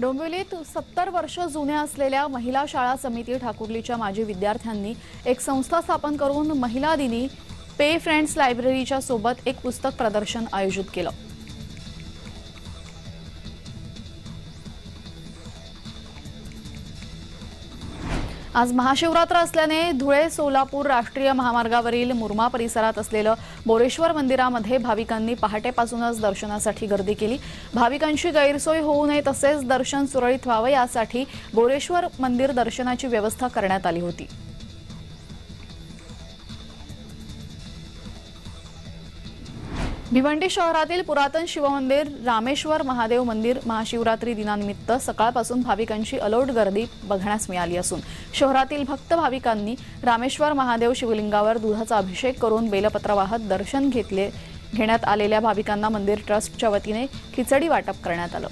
डोंबिवलीत 70 वर्ष जुन्या असलेल्या महिला शाळा समिती ठाकुर्लीच्या माजी विद्यार्थ्यांनी एक संस्था स्थापन करून महिला दिनी पे फ्रेंड्स लायब्ररीच्या सोबत एक पुस्तक प्रदर्शन आयोजित केलं। आज महाशिवरात्र असल्याने धुळे सोलापूर राष्ट्रीय महामार्गावरील मुरमा परिसरात असलेलं बोरेश्वर मंदिरामध्ये भाविकांनी पहाटेपासूनच दर्शनासाठी गर्दी केली। भाविकांची गैरसोय होऊ नये तसेच दर्शन सुरळीत व्हावं यासाठी बोरेश्वर मंदिर दर्शनाची व्यवस्था करण्यात आली होती। भिवंडी शहरातील पुरातन शिवमंदिर रामेश्वर महादेव मंदिर महाशिवरात्री दिनानिमित्त सकाळपासून भाविकांची अलोट गर्दी बघण्यास मिळाली असून शहरातील भक्त भाविकांनी रामेश्वर महादेव शिवलिंगावर दुधाचा अभिषेक करून बेलपत्र वाहत दर्शन घेण्यात आलेल्या भाविकांना मंदिर ट्रस्टच्या वतीने खिचडी वाटप करण्यात आलं।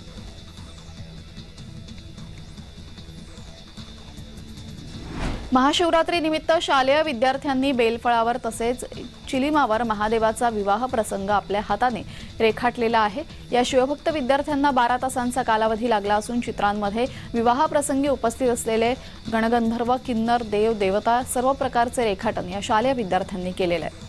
महाशिवरात्री निमित्त शालेय विद्यार्थ्यांनी बेलफळावर तसेच चिलिमावर महादेवाचा विवाह प्रसंग आपल्या हाताने रेखाटलेला आहे। या शिवभक्त विद्यार्थ्यांना 12 तासांचा कालावधी लागला असून चित्रांमध्ये विवाह प्रसंगी उपस्थित असलेले गणगंधर्व, किन्नर, देव, देवता सर्व प्रकारचे रेखाटन या शालेय विद्यार्थ्यांनी केलेले आहे।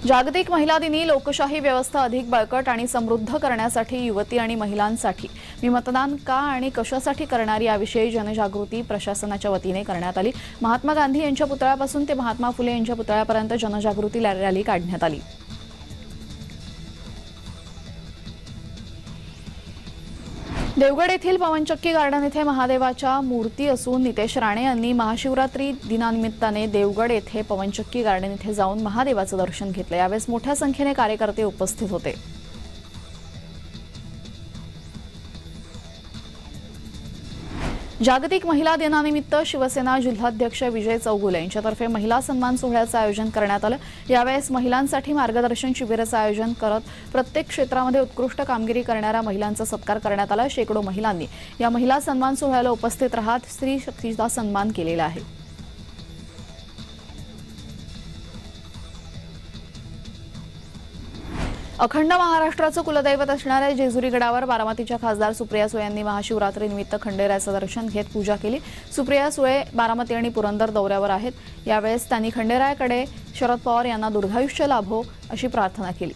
जागतिक महिला दिनी लोकशाही व्यवस्था अधिक बळकट आणि समृद्ध करण्यासाठी युवती आणि महिलांसाठी मी मतदान का आणि कशासाठी करणार याविषयी जनजागृती प्रशासनाच्या वतीने करण्यात आली। महात्मा गांधी यांच्या पुतळ्यापासून ते महात्मा फुले यांच्या पुतळ्यापर्यंत जनजागृती रॅली काढण्यात आली। देवगड येथील पवनचक्की गार्डन येथे महादेवाच्या मूर्ती असून नितेश राणे यांनी महाशिवरात्री दिनानिमित्ताने देवगड येथे पवनचक्की गार्डन येथे जाऊन महादेवाचं दर्शन घेतलं। यावेळेस मोठ्या संख्येने कार्यकर्ते उपस्थित होते। जागतिक महिला दिनानिमित्त शिवसेना जिल्हाध्यक्ष विजय चौगुले यांच्यातर्फे महिला सन्मान सोहळ्याचं आयोजन करण्यात आलं। यावेळेस महिलांसाठी मार्गदर्शन शिबिराचं आयोजन करत प्रत्येक क्षेत्रामध्ये उत्कृष्ट कामगिरी करणाऱ्या महिलांचा सत्कार करण्यात आला। शेकडो महिलांनी या महिला सन्मान सोहळ्याला उपस्थित राहत स्त्री शक्तीचा सन्मान केलेला आहे। अखंड महाराष्ट्राचं कुलदैवत असणाऱ्या जेजुरी गडावर बारामतीच्या खासदार सुप्रिया सुळे यांनी महाशिवरात्रीनिमित्त खंडेरायाचं दर्शन घेत पूजा केली। सुप्रिया सुळे बारामती आणि पुरंदर दौऱ्यावर आहेत। यावेळेस त्यांनी खंडेरायाकडे शरद पवार यांना दीर्घायुष्य लाभो अशी प्रार्थना केली।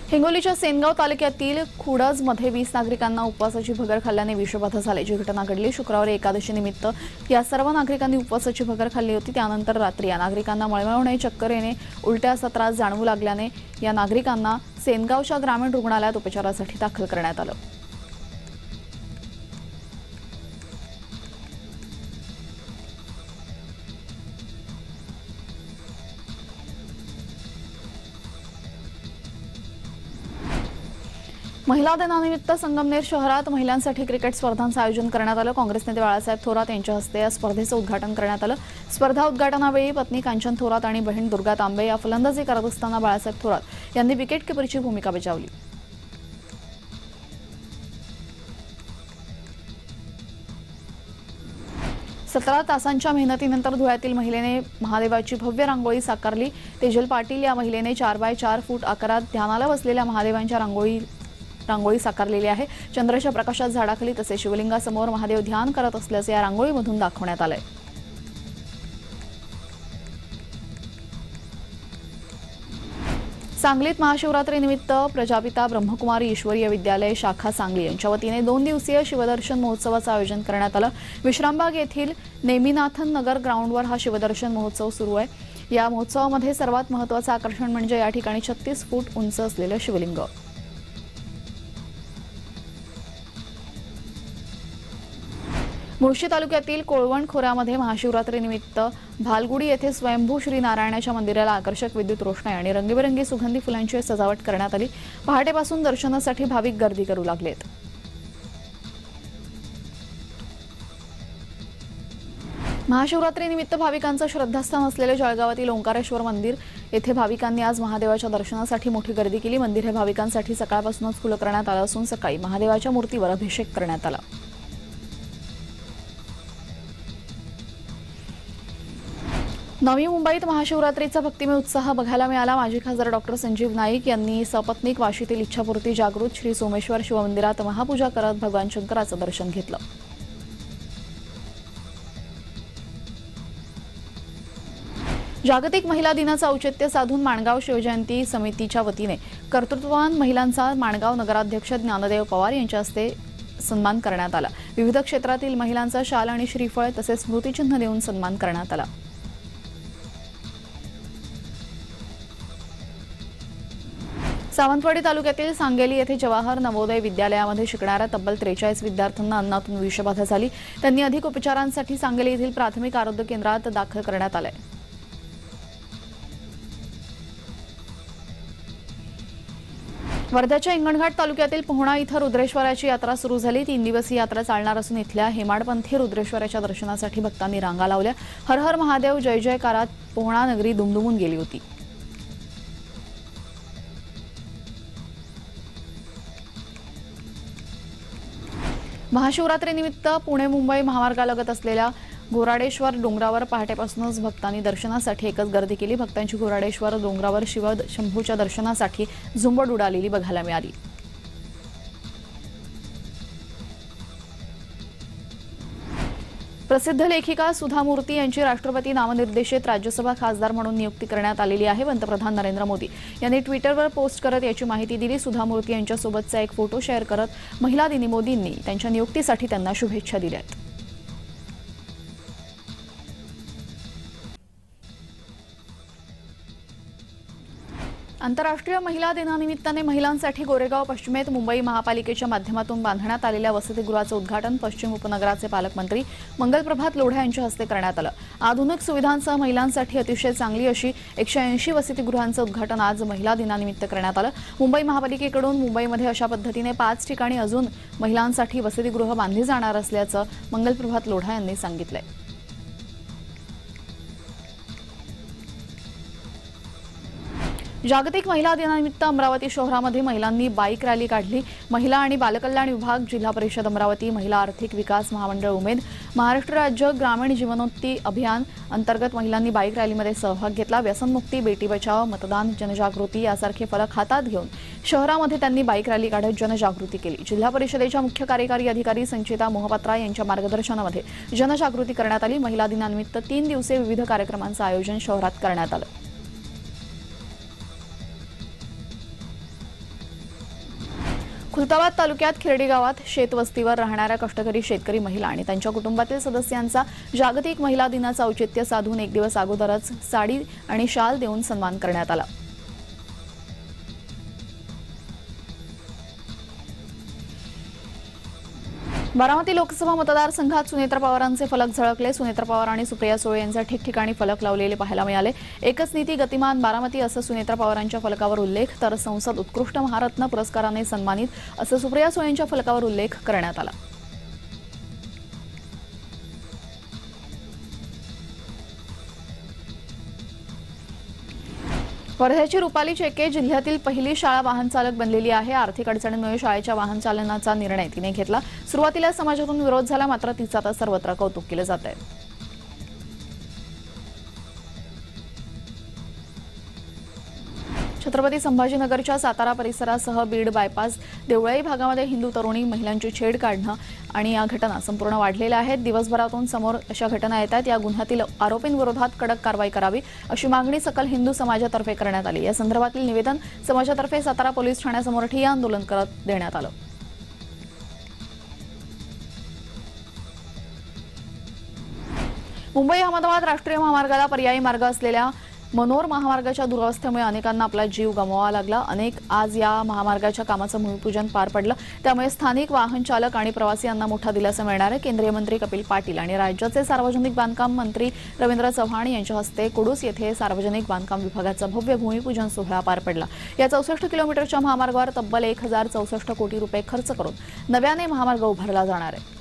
हिंगोलीच्या सेनगाव तालुक्यातील खुडजमध्ये 20 नागरिकांना उपवासाची भगर खाल्ल्याने विषबाधा झाल्याची घटना घडली। शुक्रवारी एकादशी निमित्त या सर्व नागरिकांनी उपवासाची भगर खाल्ली होती। त्यानंतर रात्री या नागरिकांना मळमळ होणे, चक्कर येणे, उलट्या असा त्रास जाणवू लागल्याने या नागरिकांना सेनगावच्या ग्रामीण रुग्णालयात उपचारासाठी दाखल करण्यात आलं। महिला दिनानिमित्त संगमनेर शहरात महिलांसाठी क्रिकेट स्पर्धांचं आयोजन करण्यात आलं। काँग्रेस नेते बाळासाहेब थोरात यांच्या हस्ते या स्पर्धेचं उद्घाटन करण्यात आलं। स्पर्धा उद्घाटनावेळी पत्नी कांचन थोरात आणि बहीण दुर्गा तांबे या फलंदाजी करत असताना बाळासाहेब थोरात यांनी विकेटकीपरची भूमिका बजावली। सतरा तासांच्या मेहनतीनंतर धुळ्यातील महिलेने महादेवाची भव्य रांगोळी साकारली। तेजल पाटील या महिलेने 4x4 फूट आकारात ध्यानाला बसलेल्या महादेवांच्या रांगोळी साकारलेली आहे। चंद्राच्या प्रकाशात झाडाखाली तसेच शिवलिंगासमोर महादेव ध्यान करत असल्याचे या रांगोळीमधून दाखवण्यात आलंय। सांगलीत महाशिवरात्रीनिमित्त प्रजापिता ब्रह्मकुमारी ईश्वरीय विद्यालय शाखा सांगली यांच्या वतीने 2 दिवसीय शिवदर्शन महोत्सवाचं आयोजन करण्यात आलं। विश्रामबाग येथील नेमिनाथन नगर ग्राउंडवर हा शिवदर्शन महोत्सव सुरू आहे। या महोत्सवामध्ये सर्वात महत्त्वाचं आकर्षण म्हणजे या ठिकाणी 36 फूट उंच असलेलं शिवलिंग। मुळशी तालुक्यातील कोळवण खोऱ्यामध्ये महाशिवरात्रीनिमित्त भालगुडी येथे स्वयंभू श्री नारायणाच्या मंदिराला आकर्षक विद्युत रोषणाई आणि रंगीबेरंगी सुगंधी फुलांची सजावट करण्यात आली। पहाटेपासून दर्शनासाठी भाविक गर्दी करू लागलेत। महाशिवरात्रीनिमित्त भाविकांचं श्रद्धास्थान असलेले जळगावातील ओंकारेश्वर मंदिर येथे भाविकांनी आज महादेवाच्या दर्शनासाठी मोठी गर्दी केली। मंदिर हे भाविकांसाठी सकाळपासूनच खुलं करण्यात आलं असून सकाळी महादेवाच्या मूर्तीवर अभिषेक करण्यात आला। नवी मुंबईत महाशिवरात्रीचा भक्तिमय उत्साह बघायला मिळाला। माजी खासदार डॉक्टर संजीव नाईक यांनी सपत्नीक वाशीतील इच्छापूर्ती जागृत श्री सोमेश्वर शिवमंदिरात महापूजा करत भगवान शंकराचं दर्शन घेतलं। जागतिक महिला दिनाचं औचित्य साधून माणगाव शिवजयंती समितीच्या वतीने कर्तृत्ववान महिलांचा माणगाव नगराध्यक्ष ज्ञानदेव पवार यांच्या हस्ते सन्मान करण्यात आला। विविध क्षेत्रातील महिलांचा शाल आणि श्रीफळ तसेच स्मृतिचिन्ह देऊन सन्मान करण्यात आला। सावंतवाडी तालुक्यातील सांगेली येथे जवाहर नवोदय विद्यालयामध्ये शिकणाऱ्या तब्बल 43 विद्यार्थ्यांना अन्नातून विषबाधा झाली। त्यांनी अधिक उपचारांसाठी सांगेली येथील प्राथमिक आरोग्य केंद्रात दाखल करण्यात आले। वर्ध्याच्या हिंगणघाट तालुक्यातील पोहणा इथं रुद्रेश्वराची यात्रा सुरू झाली। 3 दिवसीय यात्रा चालणार असून इथल्या हेमाडपंथी रुद्रेश्वराच्या दर्शनासाठी भक्तांनी रांगा लावल्या। हर हर महादेव जय जयकारात पोहणा नगरी दुमदुमून गेली होती। महाशिवरात्रीनिमित्त पुणे मुंबई महामार्गालगत असलेल्या घोराडेश्वर डोंगरावर पहाटेपासूनच भक्तांनी दर्शनासाठी एकच गर्दी केली। भक्तांची घोराडेश्वर डोंगरावर शिव शंभूच्या दर्शनासाठी झुंबड उडालेली बघायला मिळाली। प्रसिद्ध लेखिका सुधा मूर्ती यांची राष्ट्रपती नामनिर्देशित राज्यसभा खासदार म्हणून नियुक्ती करण्यात आलेली आहे। पंतप्रधान नरेंद्र मोदी यांनी ट्विटरवर पोस्ट करत याची माहिती दिली। सुधा मूर्ती यांच्यासोबतचा एक फोटो शेअर करत महिला दिनी मोदींनी त्यांच्या नियुक्तीसाठी त्यांना शुभेच्छा दिल्या आहेत। आंतरराष्ट्रीय महिला दिनानिमित्ताने महिलांसाठी गोरेगाव पश्चिमेत मुंबई महापालिकेच्या माध्यमातून बांधण्यात आलेल्या वसतिगृहाचं उद्घाटन पश्चिम उपनगराचे पालकमंत्री मंगलप्रभात लोढा यांच्या हस्ते करण्यात आलं। आधुनिक सुविधांसह महिलांसाठी अतिशय चांगली अशी 180 वसतिगृहांचं उद्घाटन आज महिला दिनानिमित्त करण्यात आलं। मुंबई महापालिकेकडून मुंबईमध्ये अशा पद्धतीने 5 ठिकाणी अजून महिलांसाठी वसतिगृह बांधली जाणार असल्याचं मंगलप्रभात लोढा यांनी सांगितलंय। जागतिक महिला दिनानिमित्त अमरावती शहरामध्ये महिलांनी बाईक रॅली काढली। महिला आणि बालकल्याण विभाग, जिल्हा परिषद अमरावती, महिला आर्थिक विकास महामंडळ उमेद, महाराष्ट्र राज्य ग्रामीण जीवनोन्नती अभियान अंतर्गत महिलांनी बाईक रॅलीमध्ये सहभाग घेतला। व्यसनमुक्ती, बेटी बचाव, मतदान, जनजागृती यासारखे फलक हातात घेऊन शहरामध्ये त्यांनी बाईक रॅली काढत जनजागृती केली। जिल्हा परिषदेच्या मुख्य कार्यकारी अधिकारी संचिता मोहपात्रा यांच्या मार्गदर्शनामध्ये जनजागृती करण्यात आली। महिला दिनानिमित्त 3 दिवसीय विविध कार्यक्रमांचं आयोजन शहरात करण्यात आलं। खुलताबाद तालुक्यात खिरडी गावात शेतवस्तीवर राहणाऱ्या कष्टकरी शेतकरी महिला आणि त्यांच्या कुटुंबातील सदस्यांचा जागतिक महिला दिनाचं औचित्य साधून एक दिवस अगोदरच साडी आणि शाल देऊन सन्मान करण्यात आला। बारामती लोकसभा मतदारसंघात सुनेत्रा पवारांचे फलक झळकले। सुनेत्रा पवार आणि सुप्रिया सुळे यांचे ठिकठिकाणी फलक लावलेले पाहायला मिळाले। एकच नीती गतिमान बारामती असं सुनेत्रा पवारांच्या फलकावर उल्लेख, तर संसद उत्कृष्ट महारत्न पुरस्काराने सन्मानित असं सुप्रिया सुळेंच्या फलकावर उल्लेख करण्यात आला। वर्ध्याची रुपाली चेके जिल्ह्यातील पहिली शाळा वाहन चालक बनलेली आहे। आर्थिक अडचणींमुळे शाळेच्या वाहन चालनाचा निर्णय तिने घेतला। सुरुवातीला समाजातून विरोध झाला, मात्र तिचं आता सर्वत्र कौतुक केलं जात आहे। छत्रपती संभाजीनगरच्या सातारा परिसरासह बीड बायपास देवळाई भागामध्ये हिंदू तरुणी महिलांची छेड काढणं आणि या घटना संपूर्ण वाढलेल्या आहेत। दिवसभरातून समोर अशा घटना येतात। या गुन्ह्यातील आरोपींविरोधात कडक कारवाई करावी अशी मागणी सकल हिंदू समाजातर्फे करण्यात आली। या संदर्भातील निवेदन समाजातर्फे सातारा पोलीस ठाण्यासमोर ठिय्या आंदोलन करत देण्यात आलं। मुंबई अहमदाबाद राष्ट्रीय महामार्गाला पर्यायी मार्ग असलेल्या मनोर महामार्गाच्या दुरवस्थेमुळे अनेकांना आपला जीव गमवावा लागला। आज या महामार्गाच्या कामाचं भूमिपूजन पार पडलं, त्यामुळे स्थानिक वाहन चालक आणि प्रवासियांना मोठा दिलासा मिळणार आहे। केंद्रीय मंत्री कपिल पाटील आणि राज्याचे सार्वजनिक बांधकाम मंत्री रवींद्र चव्हाण यांच्या हस्ते कुडूस येथे सार्वजनिक बांधकाम विभागाचा भव्य भूमिपूजन सोहळा पार पडला। या 64 किलोमीटरच्या महामार्गावर तब्बल 1064 कोटी रुपये खर्च करून नव्याने महामार्ग उभारला जाणार आहे।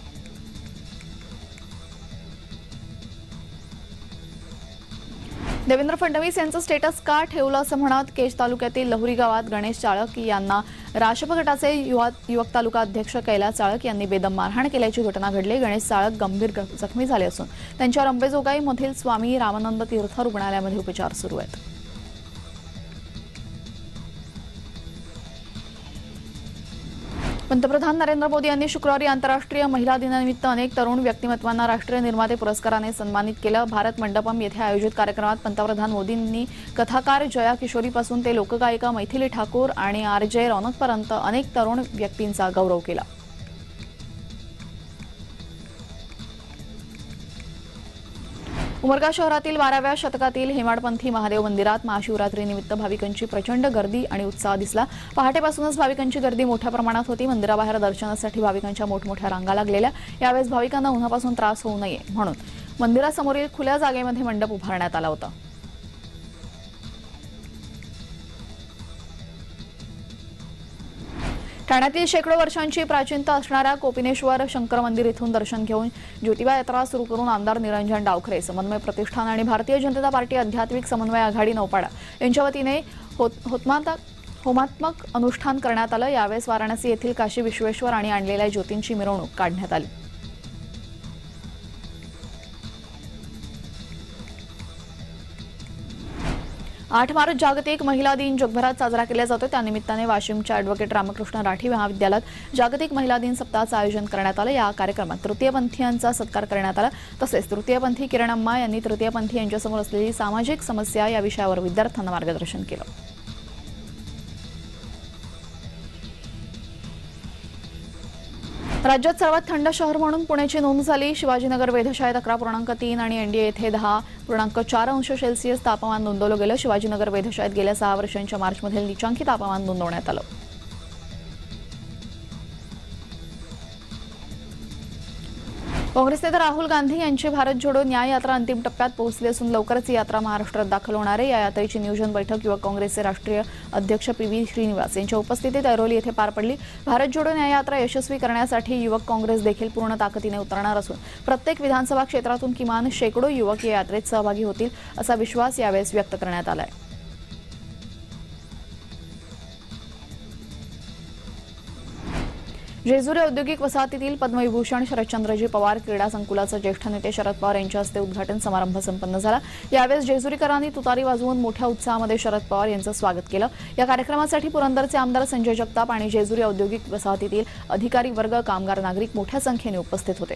देवेंद्र फडणवीस यांचं स्टेटस का ठेवलं असं म्हणत केज तालुक्यातील लहुरी गावात गणेश चाळक यांना राशप गटाचे युवक तालुका अध्यक्ष कैलास चाळक यांनी बेदम मारहाण केल्याची घटना घडली। गणेश चाळक गंभीर जखमी झाले असून त्यांच्यावर अंबेजोगाईमधील स्वामी रामानंद तीर्थ रुग्णालयामध्ये उपचार सुरू आहेत। पंतप्रधान नरेंद्र मोदी यांनी शुक्रवारी आंतरराष्ट्रीय महिला दिनानिमित्त अनेक तरुण व्यक्तिमत्वांना राष्ट्रीय निर्माते पुरस्काराने सन्मानित केलं। भारत मंडपम येथे आयोजित कार्यक्रमात पंतप्रधान मोदींनी कथाकार जया किशोरीपासून ते लोकगायिका मैथिली ठाकूर आणि आरजे रौनकपर्यंत अनेक तरुण व्यक्तींचा गौरव केला। उमरगा शहरातील 12व्या शतकातील हेमाडपंथी महादेव मंदिरात महाशिवरात्रीनिमित्त भाविकांची प्रचंड गर्दी आणि उत्साह दिसला। पहाटेपासूनच भाविकांची गर्दी मोठ्या प्रमाणात होती। मंदिराबाहेर दर्शनासाठी भाविकांच्या मोठमोठ्या रांगा लागलेल्या। यावेळेस भाविकांना उन्हापासून त्रास होऊ नये म्हणून मंदिरासमोरील खुल्या जागेमध्ये मंडप उभारण्यात आला होता। ठाण्यातील शेकडो वर्षांची प्राचीनता असणाऱ्या कोपिनेश्वर शंकर मंदिर इथून दर्शन घेऊन ज्योतिबा यात्रा सुरू करून आमदार निरंजन डावखरे, समन्वय प्रतिष्ठान आणि भारतीय जनता पार्टी आध्यात्मिक समन्वय आघाडी नौपाडा यांच्या वतीने होमात्मक अनुष्ठान करण्यात आलं। यावेळेस वाराणसी येथील काशी विश्वेश्वर आणि आणलेल्या ज्योतींची मिरवणूक काढण्यात आली। 8 मार्च जागतिक महिला दिन जगभरात साजरा केला जातो। त्यानिमित्ताने वाशिमच्या ॲडव्होकेट रामकृष्ण राठी महाविद्यालयात जागतिक महिला दिन सप्ताहाचं आयोजन करण्यात आलं। या कार्यक्रमात तृतीयपंथीयांचा सत्कार करण्यात आला। तसेच तृतीयपंथी किरण अम्मा यांनी तृतीयपंथी यांच्यासमोर असलेली सामाजिक समस्या या विषयावर विद्यार्थ्यांना मार्गदर्शन केलं। राज्यात सर्वात थंड शहर म्हणून पुण्याची नोंद झाली। शिवाजीनगर वेधशाळेत 11.3 आणि एनडीए येथे 10.4 अंश सेल्सिअस तापमान नोंदवलं गेलं। शिवाजीनगर वेधशाळेत गेल्या 6 वर्षांच्या मार्चमध्ये नीचांकी तापमान नोंदवण्यात आलं। काँग्रेस नेते राहुल गांधी यांची भारत जोडो न्याय यात्रा अंतिम टप्प्यात पोहोचली असून लवकरच ही यात्रा महाराष्ट्रात दाखल होणार आहे। या यात्रेची नियोजन बैठक युवक काँग्रेसचे राष्ट्रीय अध्यक्ष पी.व्ही. श्रीनिवास यांच्या उपस्थितीत ऐरोली येथे पार पडली। भारत जोडो न्याय यात्रा यशस्वी करण्यासाठी युवक काँग्रेस देखील पूर्ण ताकदीने उतरणार असून प्रत्येक विधानसभा क्षेत्रातून किमान शेकडो युवक या यात्रेत सहभागी होतील असा विश्वास यावेळी व्यक्त करण्यात आला आहे। जेजुरी औद्योगिक वसाहतीतील पद्मविभूषण शरदचंद्रजी पवार क्रीडा संकुलाचे ज्येष्ठ नेते शरद पवार यांच्या हस्ते उद्घाटन समारंभ संपन्न झाला। यावेळी जेजुरीकरांनी तुतारी वाजवून मोठ्या उत्साहामध्ये शरद पवार यांचं स्वागत केलं। या कार्यक्रमासाठी पुरंदरचे आमदार संजय जगताप आणि जेजुरी औद्योगिक वसाहतीतील अधिकारी वर्ग, कामगार, नागरिक मोठ्या संख्येने उपस्थित होते।